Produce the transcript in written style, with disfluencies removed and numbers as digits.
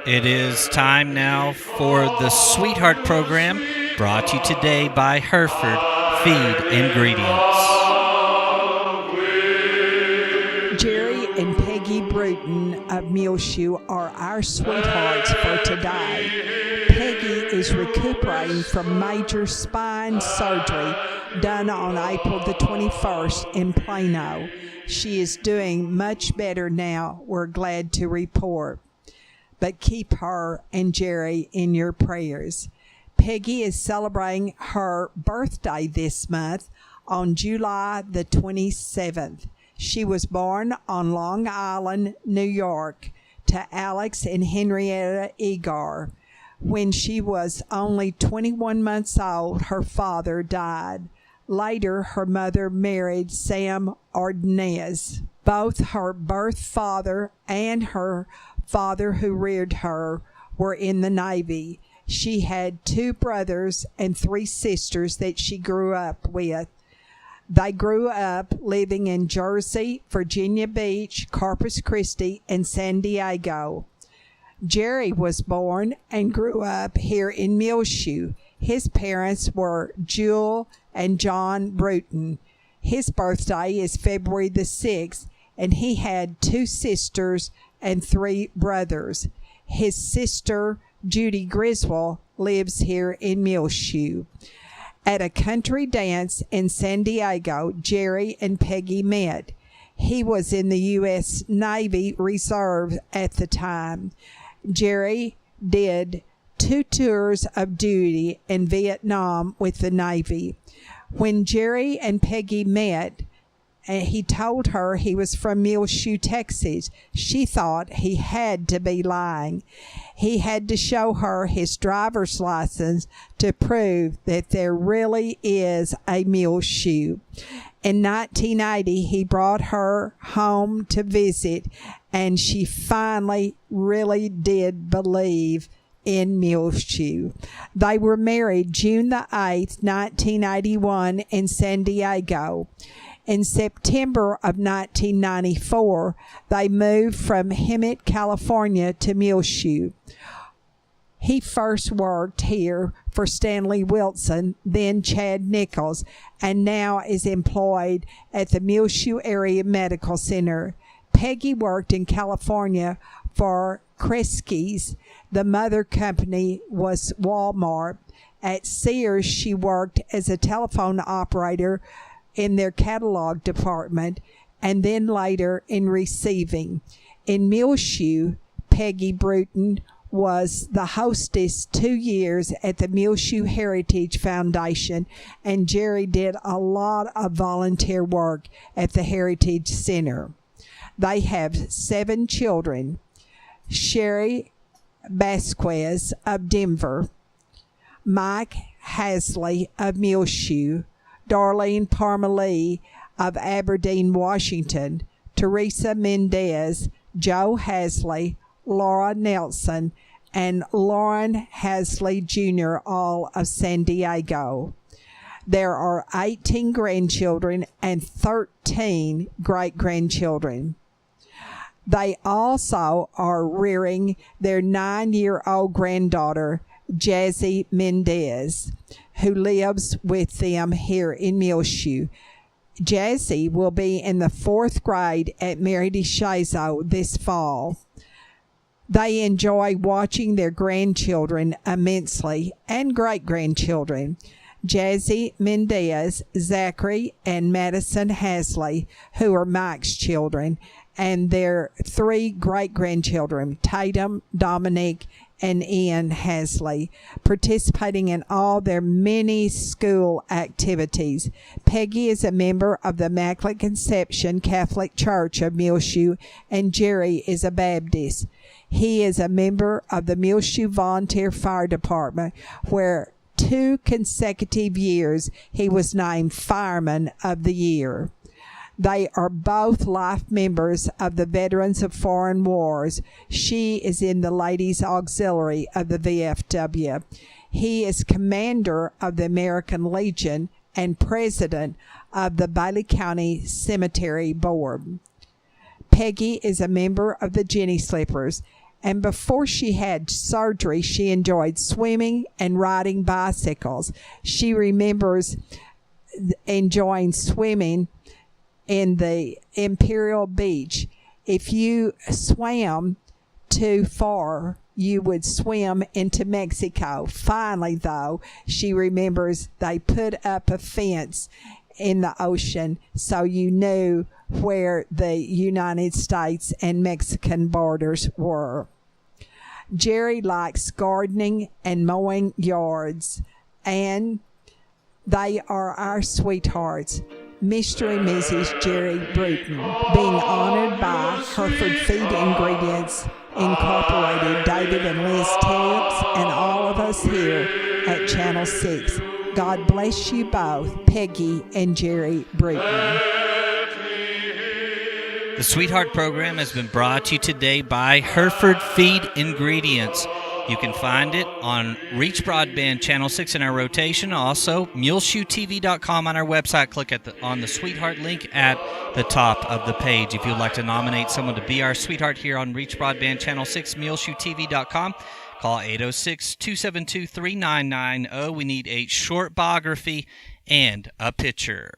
It is time now for the Sweetheart Program, brought to you today by Hereford Feed Ingredients. Jerry and Peggy Bruton of Muleshoe are our sweethearts for today. Peggy is recuperating from major spine surgery done on April the 21st in Plano. She is doing much better now, we're glad to report. But keep her and Jerry in your prayers. Peggy is celebrating her birthday this month on July the 27th. She was born on Long Island, New York, to Alex and Henrietta Egar. When she was only 21 months old, her father died. Later, her mother married Sam Ordonez. Both her birth father and her father who reared her were in the Navy. She had 2 brothers and 3 sisters that she grew up with. They grew up living in Jersey, Virginia Beach, Corpus Christi, and San Diego. Jerry was born and grew up here in Muleshoe. His parents were Jewel and John Bruton. His birthday is February the 6th, and he had 2 sisters and 3 brothers. His sister, Judy Griswold, lives here in Muleshoe. At a country dance in San Diego, Jerry and Peggy met. He was in the U.S. Navy Reserve at the time. Jerry did 2 tours of duty in Vietnam with the Navy. When Jerry and Peggy met, he told her he was from Muleshoe, Texas. She thought he had to be lying. He had to show her his driver's license to prove that there really is a Muleshoe. In 1980, he brought her home to visit, and she finally really did believe in Muleshoe. They were married June the 8th, 1981 in San Diego. In September of 1994, they moved from Hemet, California to Muleshoe. He first worked here for Stanley Wilson, then Chad Nichols, and now is employed at the Muleshoe Area Medical Center. Peggy worked in California for Kresge's. The mother company was Walmart. At Sears, she worked as a telephone operator in their catalog department, and then later in receiving. In Muleshoe, Peggy Bruton was the hostess 2 years at the Muleshoe Heritage Foundation, and Jerry did a lot of volunteer work at the Heritage Center. They have 7 children. Sherry Vasquez of Denver, Mike Hasley of Muleshoe, Darlene Parmalee of Aberdeen, Washington, Teresa Mendez, Joe Hasley, Laura Nelson, and Lauren Hasley Jr., all of San Diego. There are 18 grandchildren and 13 great-grandchildren. They also are rearing their 9-year-old granddaughter, Jazzy Mendez, who lives with them here in Muleshoe. Jazzy will be in the 4th grade at Mary DeShazo this fall. They enjoy watching their grandchildren immensely and great-grandchildren. Jazzy Mendez, Zachary, and Madison Hasley, who are Mike's children, and their 3 great-grandchildren, Tatum, Dominic, and Ian Hasley, participating in all their many school activities. Peggy is a member of the Immaculate Conception Catholic Church of Muleshoe, and Jerry is a Baptist. He is a member of the Muleshoe Volunteer Fire Department, where 2 consecutive years he was named Fireman of the Year. They are both life members of the Veterans of Foreign Wars. She is in the Ladies Auxiliary of the VFW. He is commander of the American Legion and president of the Bailey County Cemetery Board. Peggy is a member of the Jenny Slippers, And before she had surgery, she enjoyed swimming and riding bicycles. She remembers enjoying swimming in the Imperial Beach. If you swam too far, you would swim into Mexico. Finally, though, she remembers they put up a fence in the ocean so you knew where the United States and Mexican borders were. Jerry likes gardening and mowing yards, and they are our sweethearts, Mr. and Mrs. Jerry Bruton, being honored by Hereford Feed Ingredients Incorporated, David and Liz Tibbs, and all of us here at Channel 6. God bless you both, Peggy and Jerry Bruton. The Sweetheart program has been brought to you today by Hereford Feed Ingredients. You can find it on Reach Broadband Channel 6 in our rotation. Also, muleshoetv.com on our website. Click on the Sweetheart link at the top of the page. If you'd like to nominate someone to be our sweetheart here on Reach Broadband Channel 6, muleshoetv.com. Call 806-272-3990. We need a short biography and a picture.